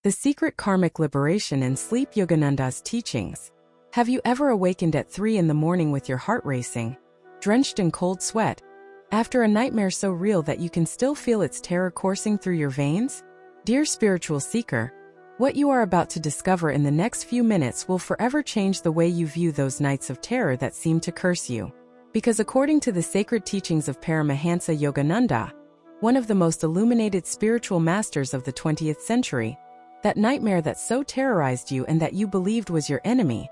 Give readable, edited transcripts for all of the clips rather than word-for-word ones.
The secret karmic liberation in sleep. Yogananda's teachings. Have you ever awakened at 3 in the morning with your heart racing, drenched in cold sweat, after a nightmare so real that you can still feel its terror coursing through your veins? Dear spiritual seeker, what you are about to discover in the next few minutes will forever change the way you view those nights of terror that seem to curse you. Because according to the sacred teachings of Paramahansa Yogananda, one of the most illuminated spiritual masters of the 20th century, that nightmare that so terrorized you and that you believed was your enemy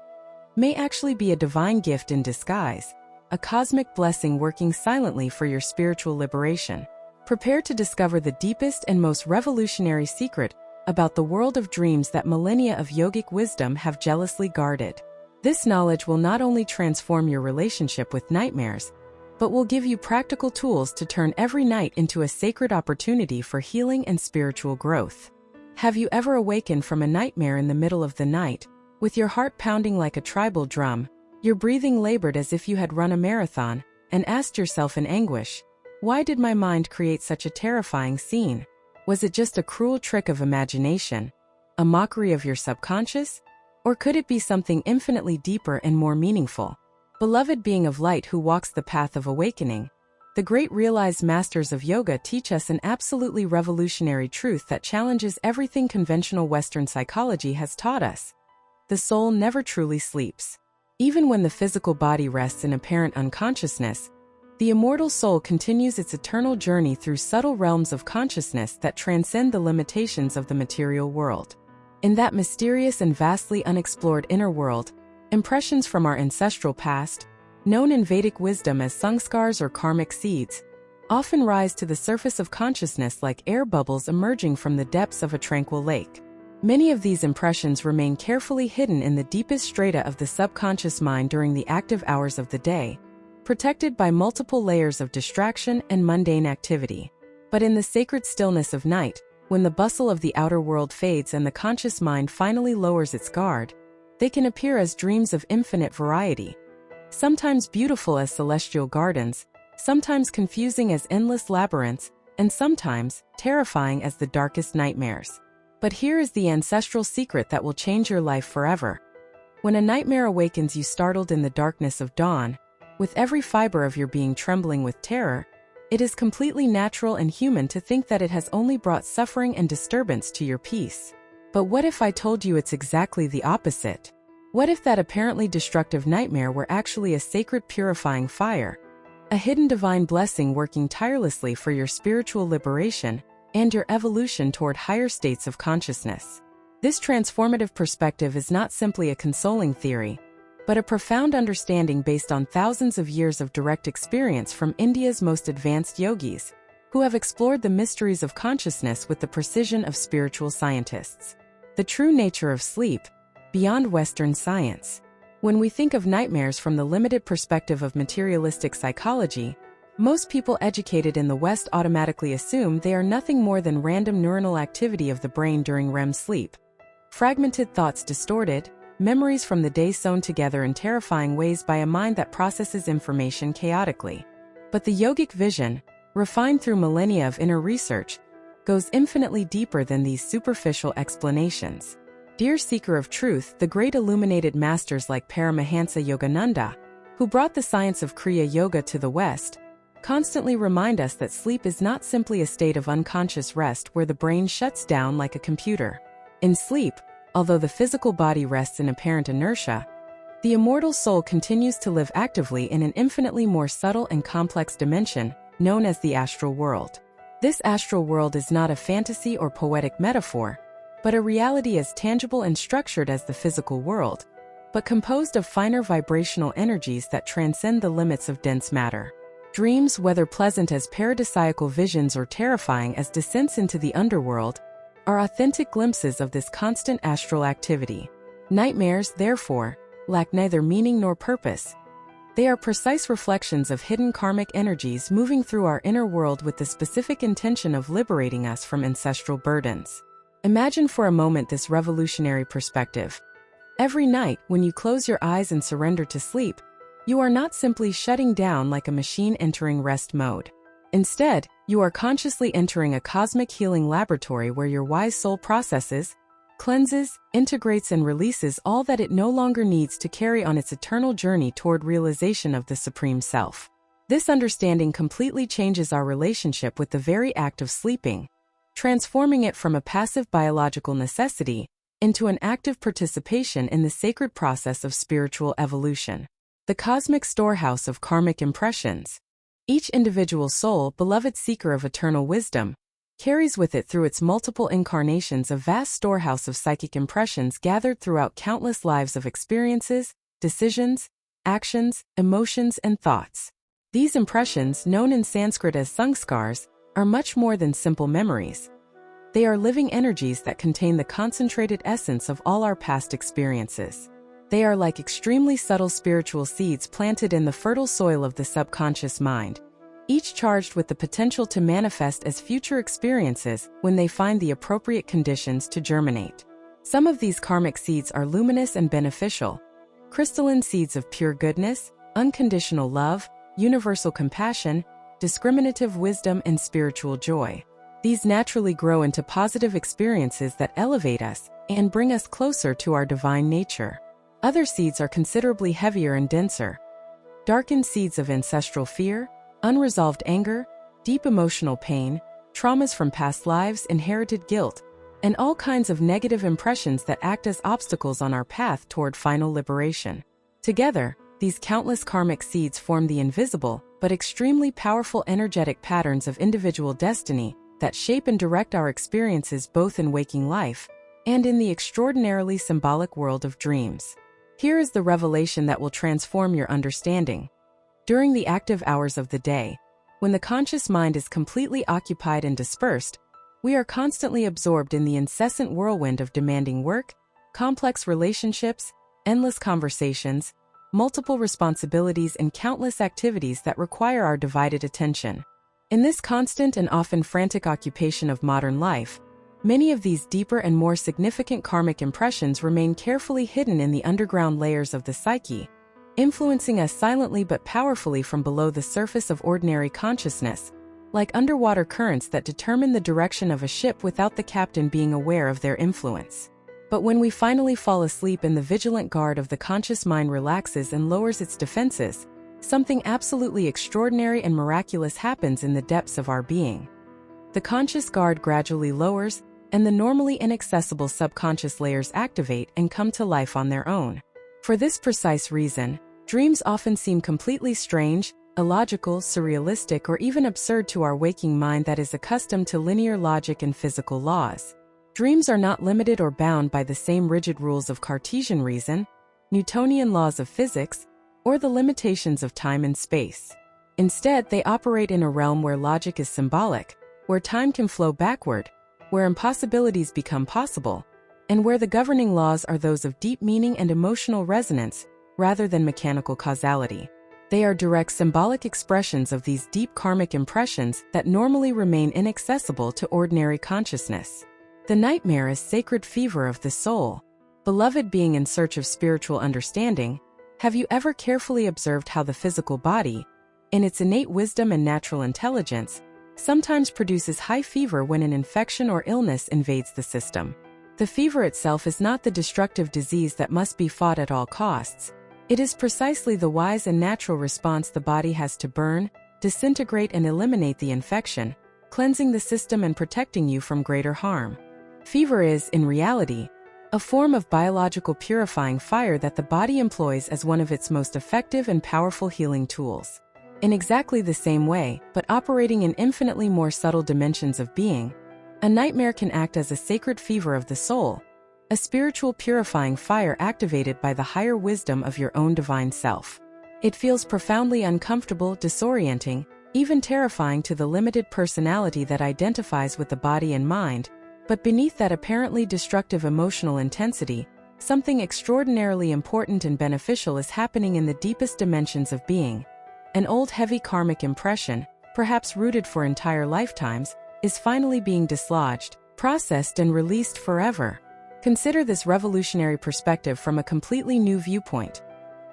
may actually be a divine gift in disguise, a cosmic blessing working silently for your spiritual liberation. Prepare to discover the deepest and most revolutionary secret about the world of dreams that millennia of yogic wisdom have jealously guarded. This knowledge will not only transform your relationship with nightmares, but will give you practical tools to turn every night into a sacred opportunity for healing and spiritual growth. Have you ever awakened from a nightmare in the middle of the night, with your heart pounding like a tribal drum, your breathing labored as if you had run a marathon, and asked yourself in anguish, why did my mind create such a terrifying scene? Was it just a cruel trick of imagination, a mockery of your subconscious? Or could it be something infinitely deeper and more meaningful? Beloved being of light who walks the path of awakening, the great realized masters of yoga teach us an absolutely revolutionary truth that challenges everything conventional Western psychology has taught us. The soul never truly sleeps. Even when the physical body rests in apparent unconsciousness, the immortal soul continues its eternal journey through subtle realms of consciousness that transcend the limitations of the material world. In that mysterious and vastly unexplored inner world, impressions from our ancestral past, known in Vedic wisdom as sanskars or karmic seeds, often rise to the surface of consciousness like air bubbles emerging from the depths of a tranquil lake. Many of these impressions remain carefully hidden in the deepest strata of the subconscious mind during the active hours of the day, protected by multiple layers of distraction and mundane activity. But in the sacred stillness of night, when the bustle of the outer world fades and the conscious mind finally lowers its guard, they can appear as dreams of infinite variety. Sometimes beautiful as celestial gardens, sometimes confusing as endless labyrinths, and sometimes terrifying as the darkest nightmares. But here is the ancestral secret that will change your life forever. When a nightmare awakens you startled in the darkness of dawn, with every fiber of your being trembling with terror, it is completely natural and human to think that it has only brought suffering and disturbance to your peace. But what if I told you it's exactly the opposite? What if that apparently destructive nightmare were actually a sacred purifying fire, a hidden divine blessing working tirelessly for your spiritual liberation and your evolution toward higher states of consciousness? This transformative perspective is not simply a consoling theory, but a profound understanding based on thousands of years of direct experience from India's most advanced yogis, who have explored the mysteries of consciousness with the precision of spiritual scientists. The true nature of sleep, beyond Western science. When we think of nightmares from the limited perspective of materialistic psychology, most people educated in the West automatically assume they are nothing more than random neuronal activity of the brain during REM sleep. Fragmented thoughts distorted, memories from the day sewn together in terrifying ways by a mind that processes information chaotically. But the yogic vision, refined through millennia of inner research, goes infinitely deeper than these superficial explanations. Dear seeker of truth, the great illuminated masters like Paramahansa Yogananda, who brought the science of Kriya Yoga to the West, constantly remind us that sleep is not simply a state of unconscious rest where the brain shuts down like a computer. In sleep, although the physical body rests in apparent inertia, the immortal soul continues to live actively in an infinitely more subtle and complex dimension, known as the astral world. This astral world is not a fantasy or poetic metaphor, but a reality as tangible and structured as the physical world, but composed of finer vibrational energies that transcend the limits of dense matter. Dreams, whether pleasant as paradisiacal visions or terrifying as descents into the underworld, are authentic glimpses of this constant astral activity. Nightmares, therefore, lack neither meaning nor purpose. They are precise reflections of hidden karmic energies moving through our inner world with the specific intention of liberating us from ancestral burdens. Imagine for a moment this revolutionary perspective. Every night, when you close your eyes and surrender to sleep, you are not simply shutting down like a machine entering rest mode. Instead, you are consciously entering a cosmic healing laboratory where your wise soul processes, cleanses, integrates, and releases all that it no longer needs to carry on its eternal journey toward realization of the Supreme Self. This understanding completely changes our relationship with the very act of sleeping, transforming it from a passive biological necessity into an active participation in the sacred process of spiritual evolution. The cosmic storehouse of karmic impressions. Each individual soul, beloved seeker of eternal wisdom, carries with it through its multiple incarnations a vast storehouse of psychic impressions gathered throughout countless lives of experiences, decisions, actions, emotions, and thoughts. These impressions, known in Sanskrit as sanskars, are much more than simple memories. They are living energies that contain the concentrated essence of all our past experiences. They are like extremely subtle spiritual seeds planted in the fertile soil of the subconscious mind, each charged with the potential to manifest as future experiences when they find the appropriate conditions to germinate. Some of these karmic seeds are luminous and beneficial, crystalline seeds of pure goodness, unconditional love, universal compassion, discriminative wisdom, and spiritual joy. These naturally grow into positive experiences that elevate us and bring us closer to our divine nature. Other seeds are considerably heavier and denser. Darkened seeds of ancestral fear, unresolved anger, deep emotional pain, traumas from past lives, inherited guilt, and all kinds of negative impressions that act as obstacles on our path toward final liberation. Together, these countless karmic seeds form the invisible but extremely powerful energetic patterns of individual destiny that shape and direct our experiences both in waking life and in the extraordinarily symbolic world of dreams. Here is the revelation that will transform your understanding. During the active hours of the day, when the conscious mind is completely occupied and dispersed, we are constantly absorbed in the incessant whirlwind of demanding work, complex relationships, endless conversations, multiple responsibilities, and countless activities that require our divided attention. In this constant and often frantic occupation of modern life, many of these deeper and more significant karmic impressions remain carefully hidden in the underground layers of the psyche, influencing us silently but powerfully from below the surface of ordinary consciousness, like underwater currents that determine the direction of a ship without the captain being aware of their influence. But when we finally fall asleep and the vigilant guard of the conscious mind relaxes and lowers its defenses, something absolutely extraordinary and miraculous happens in the depths of our being. The conscious guard gradually lowers, and the normally inaccessible subconscious layers activate and come to life on their own. For this precise reason, dreams often seem completely strange, illogical, surrealistic, or even absurd to our waking mind that is accustomed to linear logic and physical laws. Dreams are not limited or bound by the same rigid rules of Cartesian reason, Newtonian laws of physics, or the limitations of time and space. Instead, they operate in a realm where logic is symbolic, where time can flow backward, where impossibilities become possible, and where the governing laws are those of deep meaning and emotional resonance rather than mechanical causality. They are direct symbolic expressions of these deep karmic impressions that normally remain inaccessible to ordinary consciousness. The nightmare is sacred fever of the soul. Beloved being in search of spiritual understanding, have you ever carefully observed how the physical body, in its innate wisdom and natural intelligence, sometimes produces high fever when an infection or illness invades the system? The fever itself is not the destructive disease that must be fought at all costs. It is precisely the wise and natural response the body has to burn, disintegrate, and eliminate the infection, cleansing the system and protecting you from greater harm. Fever is, in reality, a form of biological purifying fire that the body employs as one of its most effective and powerful healing tools. In exactly the same way, but operating in infinitely more subtle dimensions of being, a nightmare can act as a sacred fever of the soul, a spiritual purifying fire activated by the higher wisdom of your own divine self. It feels profoundly uncomfortable, disorienting, even terrifying to the limited personality that identifies with the body and mind, but beneath that apparently destructive emotional intensity, something extraordinarily important and beneficial is happening in the deepest dimensions of being. An old heavy karmic impression, perhaps rooted for entire lifetimes, is finally being dislodged, processed, and released forever. Consider this revolutionary perspective from a completely new viewpoint.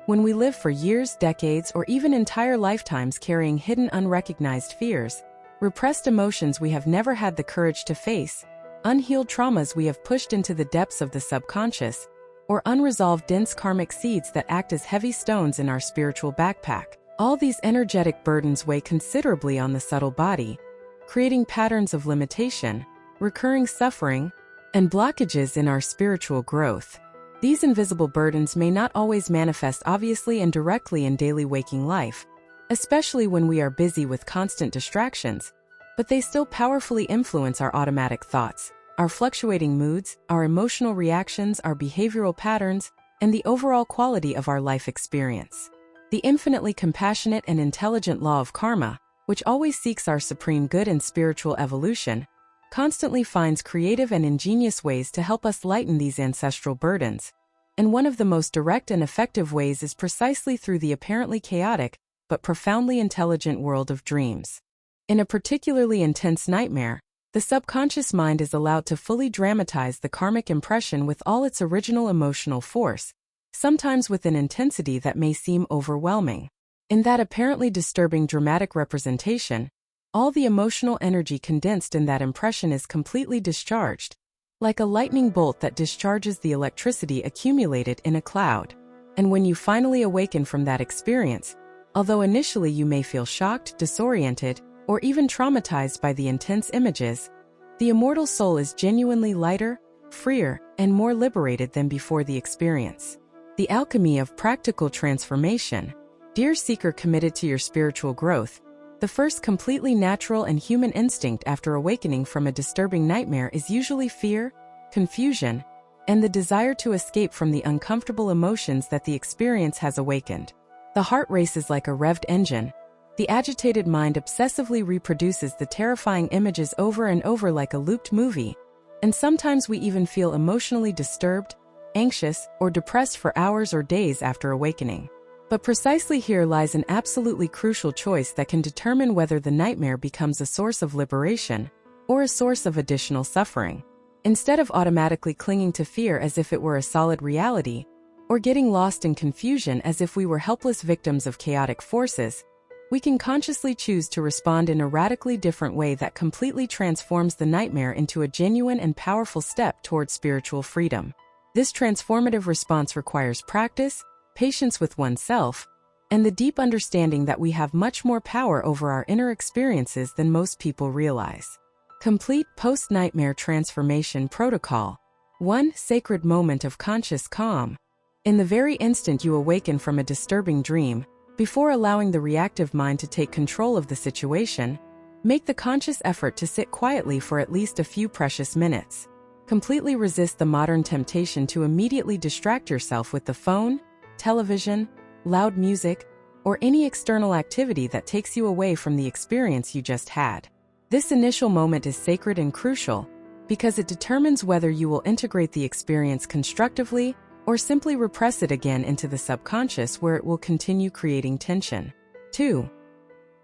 When we live for years, decades, or even entire lifetimes carrying hidden unrecognized fears, repressed emotions we have never had the courage to face, unhealed traumas we have pushed into the depths of the subconscious, or unresolved dense karmic seeds that act as heavy stones in our spiritual backpack. All these energetic burdens weigh considerably on the subtle body, creating patterns of limitation, recurring suffering, and blockages in our spiritual growth. These invisible burdens may not always manifest obviously and directly in daily waking life, especially when we are busy with constant distractions, but they still powerfully influence our automatic thoughts, our fluctuating moods, our emotional reactions, our behavioral patterns, and the overall quality of our life experience. The infinitely compassionate and intelligent law of karma, which always seeks our supreme good and spiritual evolution, constantly finds creative and ingenious ways to help us lighten these ancestral burdens. And one of the most direct and effective ways is precisely through the apparently chaotic, but profoundly intelligent world of dreams. In a particularly intense nightmare, the subconscious mind is allowed to fully dramatize the karmic impression with all its original emotional force, sometimes with an intensity that may seem overwhelming. In that apparently disturbing dramatic representation, all the emotional energy condensed in that impression is completely discharged, like a lightning bolt that discharges the electricity accumulated in a cloud. And when you finally awaken from that experience, although initially you may feel shocked, disoriented, or even traumatized by the intense images, the immortal soul is genuinely lighter, freer, and more liberated than before the experience. The alchemy of practical transformation. Dear seeker committed to your spiritual growth, the first completely natural and human instinct after awakening from a disturbing nightmare is usually fear, confusion, and the desire to escape from the uncomfortable emotions that the experience has awakened. The heart races like a revved engine. The agitated mind obsessively reproduces the terrifying images over and over like a looped movie, and sometimes we even feel emotionally disturbed, anxious, or depressed for hours or days after awakening. But precisely here lies an absolutely crucial choice that can determine whether the nightmare becomes a source of liberation or a source of additional suffering. Instead of automatically clinging to fear as if it were a solid reality, or getting lost in confusion as if we were helpless victims of chaotic forces, we can consciously choose to respond in a radically different way that completely transforms the nightmare into a genuine and powerful step toward spiritual freedom. This transformative response requires practice, patience with oneself, and the deep understanding that we have much more power over our inner experiences than most people realize. Complete post-nightmare transformation protocol. 1. Sacred moment of conscious calm. In the very instant you awaken from a disturbing dream, before allowing the reactive mind to take control of the situation, make the conscious effort to sit quietly for at least a few precious minutes. Completely resist the modern temptation to immediately distract yourself with the phone, television, loud music, or any external activity that takes you away from the experience you just had. This initial moment is sacred and crucial because it determines whether you will integrate the experience constructively or simply repress it again into the subconscious where it will continue creating tension. 2.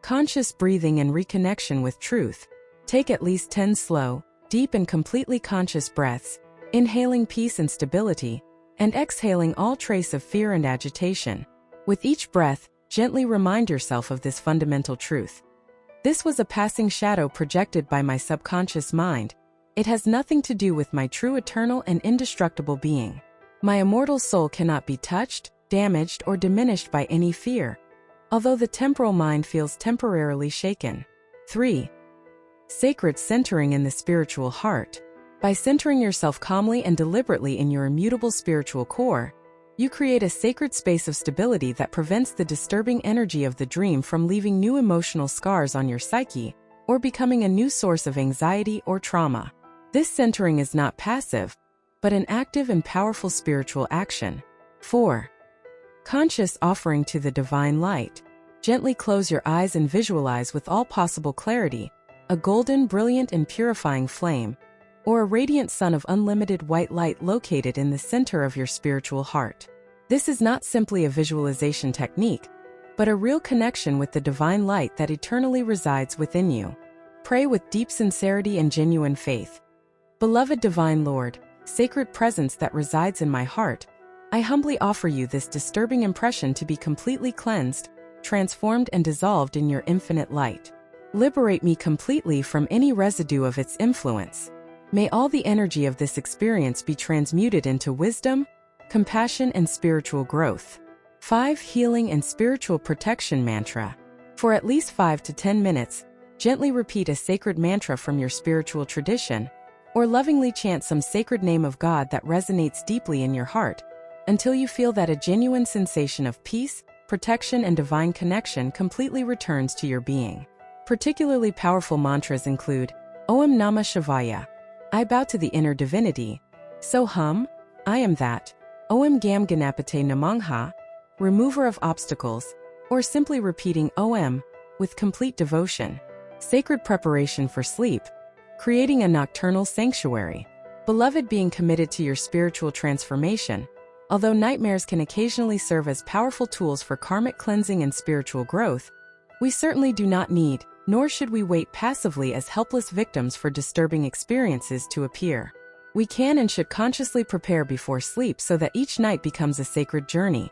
Conscious breathing and reconnection with truth. Take at least 10 slow, deep and completely conscious breaths, inhaling peace and stability, and exhaling all trace of fear and agitation. With each breath, gently remind yourself of this fundamental truth. This was a passing shadow projected by my subconscious mind. It has nothing to do with my true eternal and indestructible being. My immortal soul cannot be touched, damaged, or diminished by any fear, although the temporal mind feels temporarily shaken. 3. Sacred centering in the spiritual heart. By centering yourself calmly and deliberately in your immutable spiritual core, you create a sacred space of stability that prevents the disturbing energy of the dream from leaving new emotional scars on your psyche or becoming a new source of anxiety or trauma. This centering is not passive, but an active and powerful spiritual action. 4. Conscious offering to the divine light. Gently close your eyes and visualize with all possible clarity a golden, brilliant, and purifying flame, or a radiant sun of unlimited white light located in the center of your spiritual heart. This is not simply a visualization technique, but a real connection with the divine light that eternally resides within you. Pray with deep sincerity and genuine faith. Beloved Divine Lord, sacred presence that resides in my heart, I humbly offer you this disturbing impression to be completely cleansed, transformed, and dissolved in your infinite light. Liberate me completely from any residue of its influence. May all the energy of this experience be transmuted into wisdom, compassion, and spiritual growth. 5. Healing and spiritual protection mantra. For at least 5 to 10 minutes, gently repeat a sacred mantra from your spiritual tradition, or lovingly chant some sacred name of God that resonates deeply in your heart, until you feel that a genuine sensation of peace, protection, and divine connection completely returns to your being. Particularly powerful mantras include Om Namah Shivaya, I bow to the inner divinity. Soham, I am that. Om Gam Ganapate Namangha, remover of obstacles, or simply repeating Om with complete devotion. Sacred preparation for sleep. Creating a nocturnal sanctuary. Beloved, being committed to your spiritual transformation. Although nightmares can occasionally serve as powerful tools for karmic cleansing and spiritual growth, we certainly do not need, nor should we wait passively as helpless victims for disturbing experiences to appear. We can and should consciously prepare before sleep so that each night becomes a sacred journey,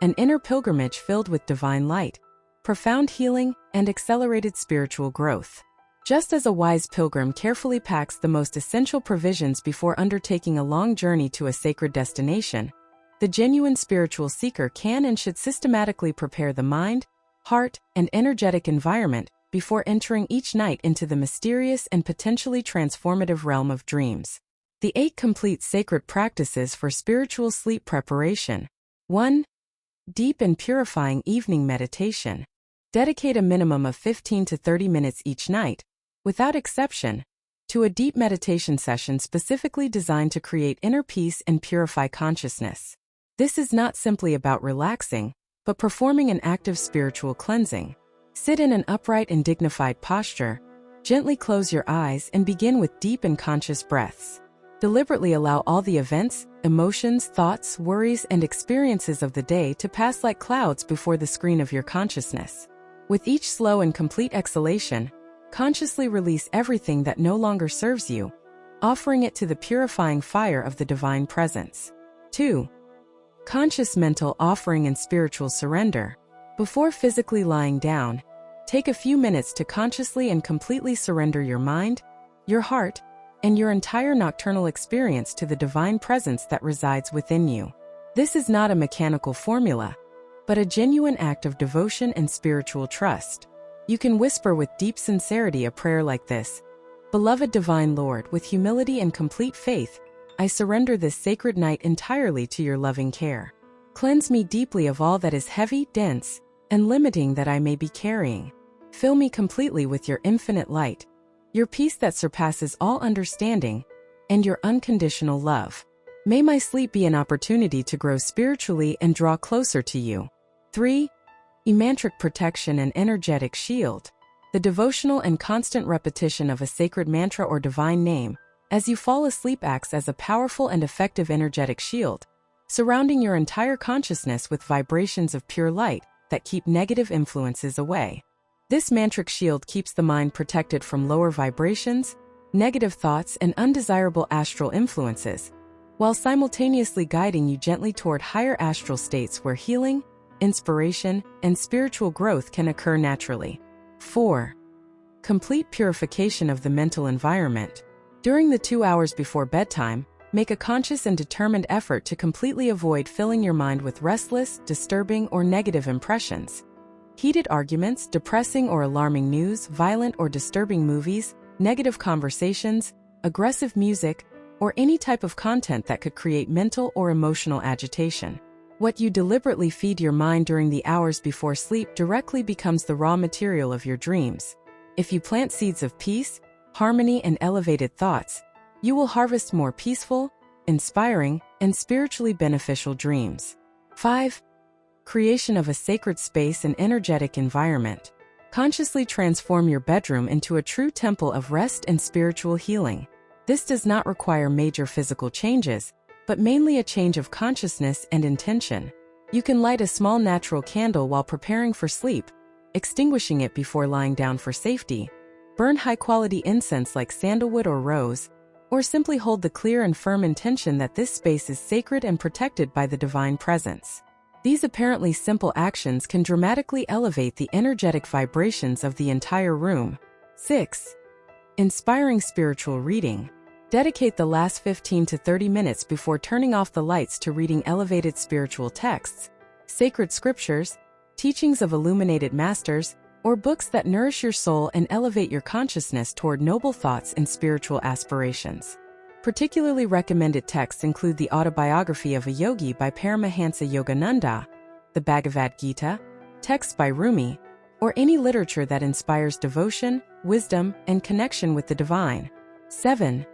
an inner pilgrimage filled with divine light, profound healing, and accelerated spiritual growth. Just as a wise pilgrim carefully packs the most essential provisions before undertaking a long journey to a sacred destination, the genuine spiritual seeker can and should systematically prepare the mind, heart, and energetic environment before entering each night into the mysterious and potentially transformative realm of dreams. The 8 complete sacred practices for spiritual sleep preparation. 1. Deep and purifying evening meditation. Dedicate a minimum of 15 to 30 minutes each night, without exception, to a deep meditation session specifically designed to create inner peace and purify consciousness. This is not simply about relaxing, but performing an active spiritual cleansing. Sit in an upright and dignified posture, gently close your eyes, and begin with deep and conscious breaths. Deliberately allow all the events, emotions, thoughts, worries, and experiences of the day to pass like clouds before the screen of your consciousness. With each slow and complete exhalation, consciously release everything that no longer serves you, offering it to the purifying fire of the divine presence. 2. Conscious mental offering and spiritual surrender. Before physically lying down, take a few minutes to consciously and completely surrender your mind, your heart, and your entire nocturnal experience to the divine presence that resides within you. This is not a mechanical formula, but a genuine act of devotion and spiritual trust. You can whisper with deep sincerity a prayer like this: Beloved Divine Lord, with humility and complete faith, I surrender this sacred night entirely to your loving care. Cleanse me deeply of all that is heavy, dense, and limiting that I may be carrying. Fill me completely with your infinite light, your peace that surpasses all understanding, and your unconditional love. May my sleep be an opportunity to grow spiritually and draw closer to you. 3. Mantric protection and energetic shield. The devotional and constant repetition of a sacred mantra or divine name as you fall asleep acts as a powerful and effective energetic shield, surrounding your entire consciousness with vibrations of pure light that keep negative influences away. This mantric shield keeps the mind protected from lower vibrations, negative thoughts, and undesirable astral influences, while simultaneously guiding you gently toward higher astral states where healing, inspiration, and spiritual growth can occur naturally. 4. Complete purification of the mental environment. During the 2 hours before bedtime, make a conscious and determined effort to completely avoid filling your mind with restless, disturbing, or negative impressions. Heated arguments, depressing or alarming news, violent or disturbing movies, negative conversations, aggressive music, or any type of content that could create mental or emotional agitation. What you deliberately feed your mind during the hours before sleep directly becomes the raw material of your dreams. If you plant seeds of peace, harmony, and elevated thoughts, you will harvest more peaceful, inspiring, and spiritually beneficial dreams. 5. Creation of a sacred space and energetic environment. Consciously transform your bedroom into a true temple of rest and spiritual healing. This does not require major physical changes, but mainly a change of consciousness and intention. You can light a small natural candle while preparing for sleep, extinguishing it before lying down for safety. Burn high-quality incense like sandalwood or rose, or simply hold the clear and firm intention that this space is sacred and protected by the divine presence. These apparently simple actions can dramatically elevate the energetic vibrations of the entire room. 6. Inspiring spiritual reading. Dedicate the last 15 to 30 minutes before turning off the lights to reading elevated spiritual texts, sacred scriptures, teachings of illuminated masters, or books that nourish your soul and elevate your consciousness toward noble thoughts and spiritual aspirations. Particularly recommended texts include the Autobiography of a Yogi by Paramahansa Yogananda, the Bhagavad Gita, texts by Rumi, or any literature that inspires devotion, wisdom, and connection with the divine. 7.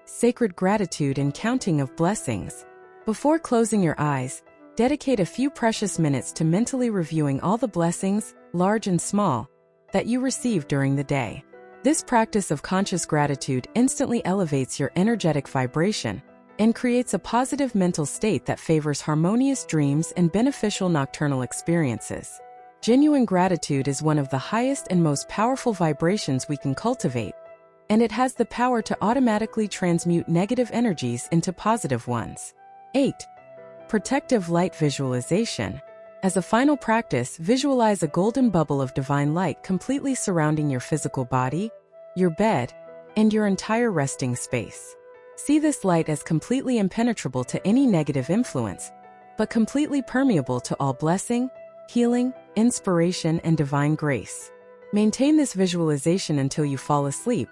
Sacred gratitude and counting of blessings. Before closing your eyes, dedicate a few precious minutes to mentally reviewing all the blessings, large and small, that you received during the day. This practice of conscious gratitude instantly elevates your energetic vibration and creates a positive mental state that favors harmonious dreams and beneficial nocturnal experiences. Genuine gratitude is one of the highest and most powerful vibrations we can cultivate, and it has the power to automatically transmute negative energies into positive ones. 8. Protective light visualization. As a final practice, visualize a golden bubble of divine light completely surrounding your physical body, your bed, and your entire resting space. See this light as completely impenetrable to any negative influence, but completely permeable to all blessing, healing, inspiration, and divine grace. Maintain this visualization until you fall asleep,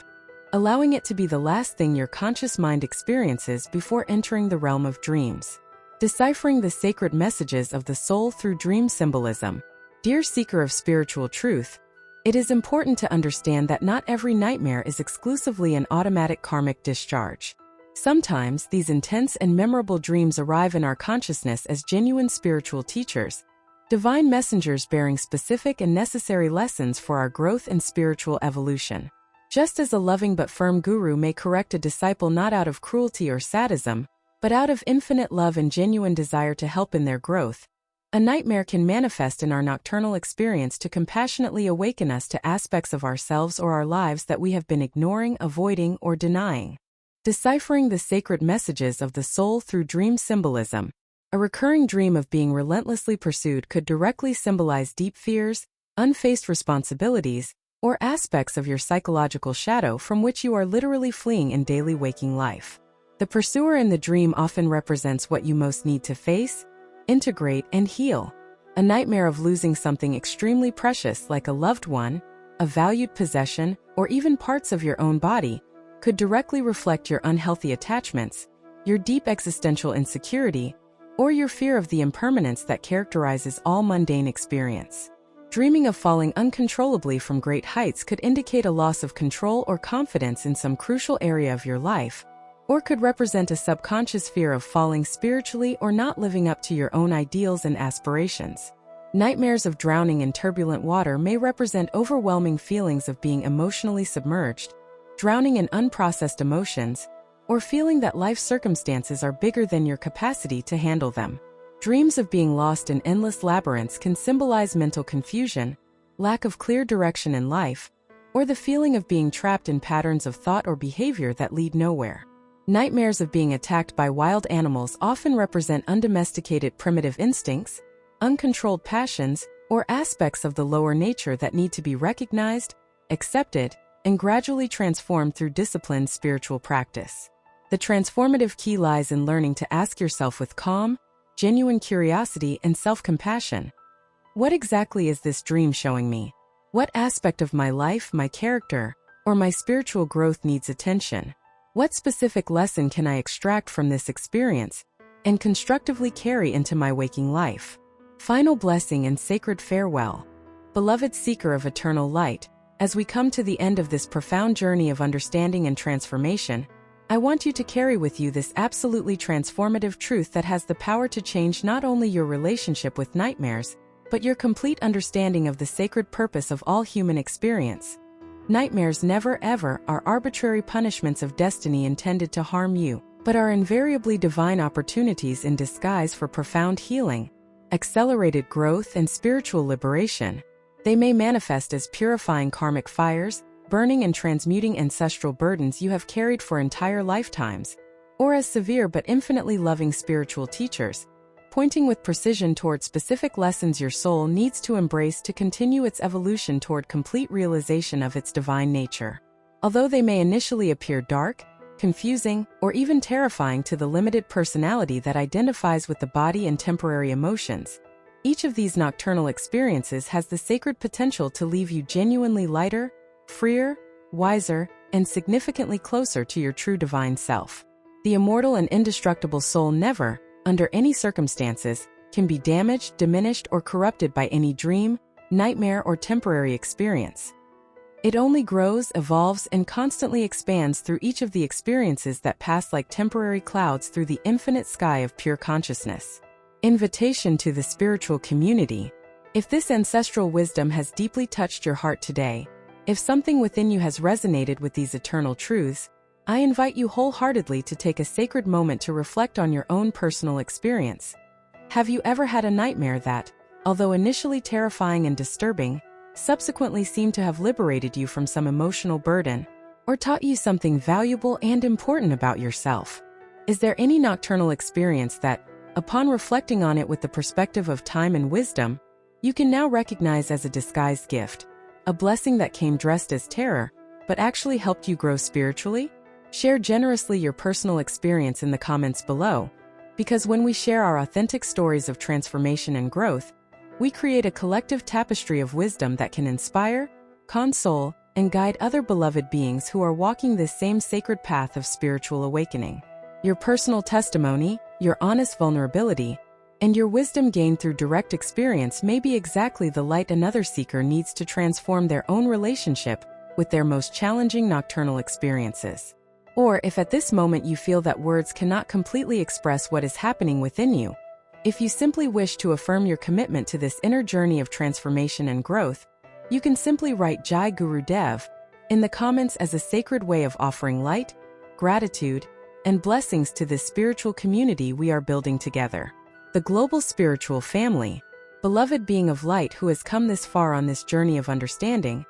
allowing it to be the last thing your conscious mind experiences before entering the realm of dreams. Deciphering the sacred messages of the soul through dream symbolism. Dear seeker of spiritual truth, it is important to understand that not every nightmare is exclusively an automatic karmic discharge. Sometimes, these intense and memorable dreams arrive in our consciousness as genuine spiritual teachers, divine messengers bearing specific and necessary lessons for our growth and spiritual evolution. Just as a loving but firm guru may correct a disciple not out of cruelty or sadism, but out of infinite love and genuine desire to help in their growth, a nightmare can manifest in our nocturnal experience to compassionately awaken us to aspects of ourselves or our lives that we have been ignoring, avoiding, or denying. Deciphering the sacred messages of the soul through dream symbolism. A recurring dream of being relentlessly pursued could directly symbolize deep fears, unfaced responsibilities, or aspects of your psychological shadow from which you are literally fleeing in daily waking life. The pursuer in the dream often represents what you most need to face, integrate, and heal. A nightmare of losing something extremely precious like a loved one, a valued possession, or even parts of your own body could directly reflect your unhealthy attachments, your deep existential insecurity, or your fear of the impermanence that characterizes all mundane experience. Dreaming of falling uncontrollably from great heights could indicate a loss of control or confidence in some crucial area of your life, or could represent a subconscious fear of falling spiritually or not living up to your own ideals and aspirations. Nightmares of drowning in turbulent water may represent overwhelming feelings of being emotionally submerged, drowning in unprocessed emotions, or feeling that life circumstances are bigger than your capacity to handle them. Dreams of being lost in endless labyrinths can symbolize mental confusion, lack of clear direction in life, or the feeling of being trapped in patterns of thought or behavior that lead nowhere. Nightmares of being attacked by wild animals often represent undomesticated primitive instincts, uncontrolled passions, or aspects of the lower nature that need to be recognized, accepted, and gradually transformed through disciplined spiritual practice. The transformative key lies in learning to ask yourself with calm, genuine curiosity and self-compassion, what exactly is this dream showing me? What aspect of my life, my character, or my spiritual growth needs attention? What specific lesson can I extract from this experience and constructively carry into my waking life? Final blessing and sacred farewell. Beloved seeker of eternal light, as we come to the end of this profound journey of understanding and transformation, I want you to carry with you this absolutely transformative truth that has the power to change not only your relationship with nightmares, but your complete understanding of the sacred purpose of all human experience. Nightmares never ever are arbitrary punishments of destiny intended to harm you, but are invariably divine opportunities in disguise for profound healing, accelerated growth, and spiritual liberation. They may manifest as purifying karmic fires, burning and transmuting ancestral burdens you have carried for entire lifetimes, or as severe but infinitely loving spiritual teachers, pointing with precision toward specific lessons your soul needs to embrace to continue its evolution toward complete realization of its divine nature. Although they may initially appear dark, confusing, or even terrifying to the limited personality that identifies with the body and temporary emotions. Each of these nocturnal experiences has the sacred potential to leave you genuinely lighter, freer, wiser, and significantly closer to your true divine self. The immortal and indestructible soul never, under any circumstances, can be damaged, diminished, or corrupted by any dream, nightmare, or temporary experience. It only grows, evolves, and constantly expands through each of the experiences that pass like temporary clouds through the infinite sky of pure consciousness. Invitation to the spiritual community. If this ancestral wisdom has deeply touched your heart today, if something within you has resonated with these eternal truths, I invite you wholeheartedly to take a sacred moment to reflect on your own personal experience. Have you ever had a nightmare that, although initially terrifying and disturbing, subsequently seemed to have liberated you from some emotional burden, or taught you something valuable and important about yourself? Is there any nocturnal experience that, upon reflecting on it with the perspective of time and wisdom, you can now recognize as a disguised gift, a blessing that came dressed as terror, but actually helped you grow spiritually? Share generously your personal experience in the comments below, because when we share our authentic stories of transformation and growth, we create a collective tapestry of wisdom that can inspire, console, and guide other beloved beings who are walking this same sacred path of spiritual awakening. Your personal testimony, your honest vulnerability, and your wisdom gained through direct experience may be exactly the light another seeker needs to transform their own relationship with their most challenging nocturnal experiences. Or if at this moment you feel that words cannot completely express what is happening within you, if you simply wish to affirm your commitment to this inner journey of transformation and growth, you can simply write Jai Guru Dev in the comments as a sacred way of offering light, gratitude, and blessings to this spiritual community we are building together. The global spiritual family, beloved being of light who has come this far on this journey of understanding,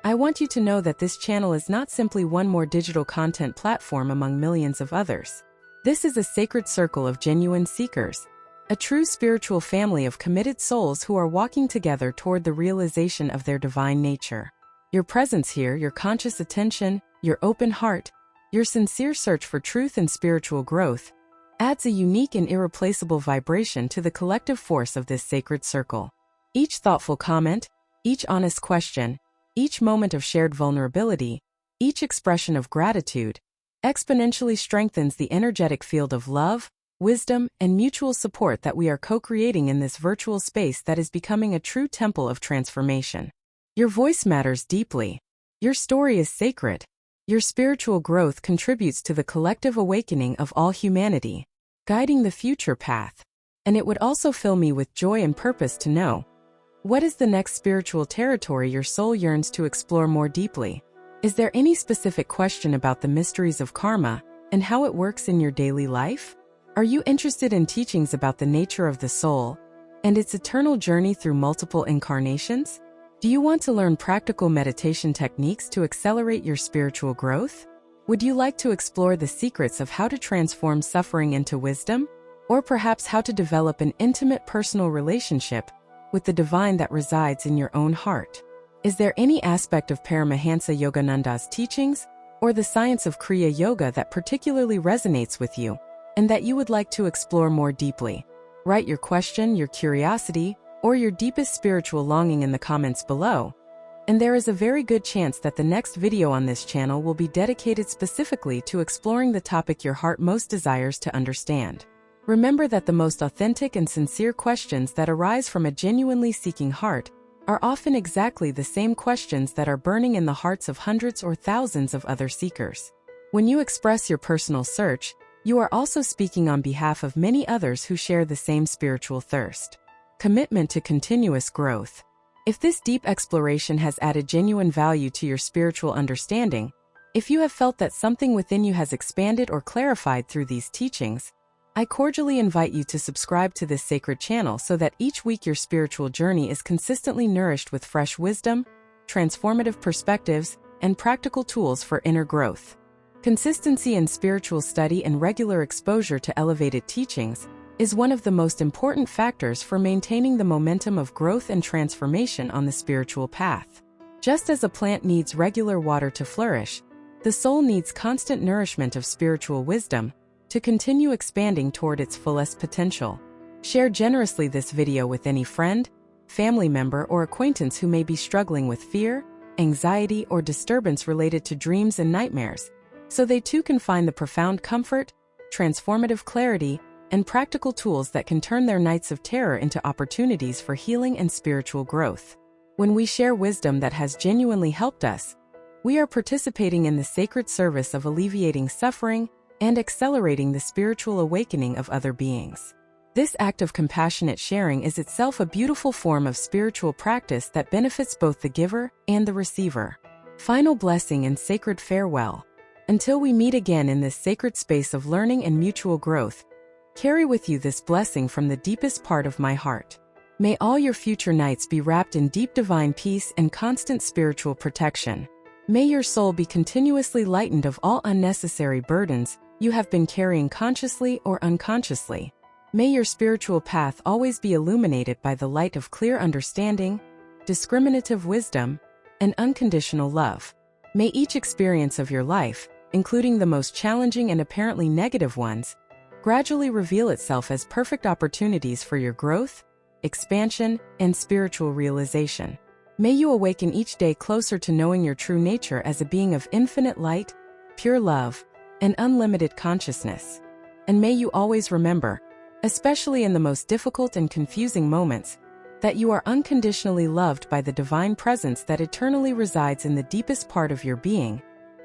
I want you to know that this channel is not simply one more digital content platform among millions of others. This is a sacred circle of genuine seekers, a true spiritual family of committed souls who are walking together toward the realization of their divine nature. Your presence here, your conscious attention, your open heart, your sincere search for truth and spiritual growth, adds a unique and irreplaceable vibration to the collective force of this sacred circle. Each thoughtful comment, each honest question, each moment of shared vulnerability, each expression of gratitude, exponentially strengthens the energetic field of love, wisdom, and mutual support that we are co-creating in this virtual space that is becoming a true temple of transformation. Your voice matters deeply. Your story is sacred. Your spiritual growth contributes to the collective awakening of all humanity, guiding the future path. And it would also fill me with joy and purpose to know, what is the next spiritual territory your soul yearns to explore more deeply? Is there any specific question about the mysteries of karma and how it works in your daily life? Are you interested in teachings about the nature of the soul and its eternal journey through multiple incarnations? Do you want to learn practical meditation techniques to accelerate your spiritual growth? Would you like to explore the secrets of how to transform suffering into wisdom? Or perhaps how to develop an intimate personal relationship with the divine that resides in your own heart? Is there any aspect of Paramahansa Yogananda's teachings or the science of Kriya Yoga that particularly resonates with you and that you would like to explore more deeply? Write your question, your curiosity, or your deepest spiritual longing in the comments below, and there is a very good chance that the next video on this channel will be dedicated specifically to exploring the topic your heart most desires to understand. Remember that the most authentic and sincere questions that arise from a genuinely seeking heart are often exactly the same questions that are burning in the hearts of hundreds or thousands of other seekers. When you express your personal search, you are also speaking on behalf of many others who share the same spiritual thirst. Commitment to continuous growth. If this deep exploration has added genuine value to your spiritual understanding, if you have felt that something within you has expanded or clarified through these teachings, I cordially invite you to subscribe to this sacred channel so that each week your spiritual journey is consistently nourished with fresh wisdom, transformative perspectives, and practical tools for inner growth. Consistency in spiritual study and regular exposure to elevated teachings is one of the most important factors for maintaining the momentum of growth and transformation on the spiritual path. Just as a plant needs regular water to flourish, The soul needs constant nourishment of spiritual wisdom to continue expanding toward its fullest potential. Share generously this video with any friend, family member, or acquaintance who may be struggling with fear, anxiety, or disturbance related to dreams and nightmares, so they too can find the profound comfort, transformative clarity, and practical tools that can turn their nights of terror into opportunities for healing and spiritual growth. When we share wisdom that has genuinely helped us, we are participating in the sacred service of alleviating suffering and accelerating the spiritual awakening of other beings. This act of compassionate sharing is itself a beautiful form of spiritual practice that benefits both the giver and the receiver. Final blessing and sacred farewell. Until we meet again in this sacred space of learning and mutual growth, carry with you this blessing from the deepest part of my heart. May all your future nights be wrapped in deep divine peace and constant spiritual protection. May your soul be continuously lightened of all unnecessary burdens you have been carrying consciously or unconsciously. May your spiritual path always be illuminated by the light of clear understanding, discriminative wisdom, and unconditional love. May each experience of your life, including the most challenging and apparently negative ones, gradually reveal itself as perfect opportunities for your growth, expansion, and spiritual realization. May you awaken each day closer to knowing your true nature as a being of infinite light, pure love, and unlimited consciousness. And may you always remember, especially in the most difficult and confusing moments, that you are unconditionally loved by the divine presence that eternally resides in the deepest part of your being,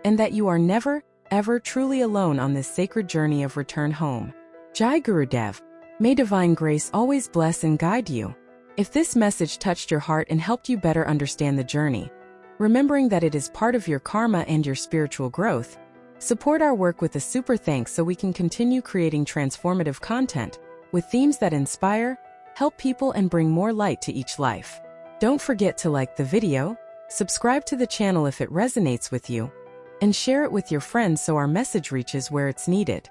and that you are never, ever truly alone on this sacred journey of return home. Jai Gurudev. May divine grace always bless and guide you. If this message touched your heart and helped you better understand the journey, remembering that it is part of your karma and your spiritual growth, support our work with a super thanks so we can continue creating transformative content with themes that inspire, help people, and bring more light to each life. Don't forget to like the video, subscribe to the channel if it resonates with you, and share it with your friends so our message reaches where it's needed.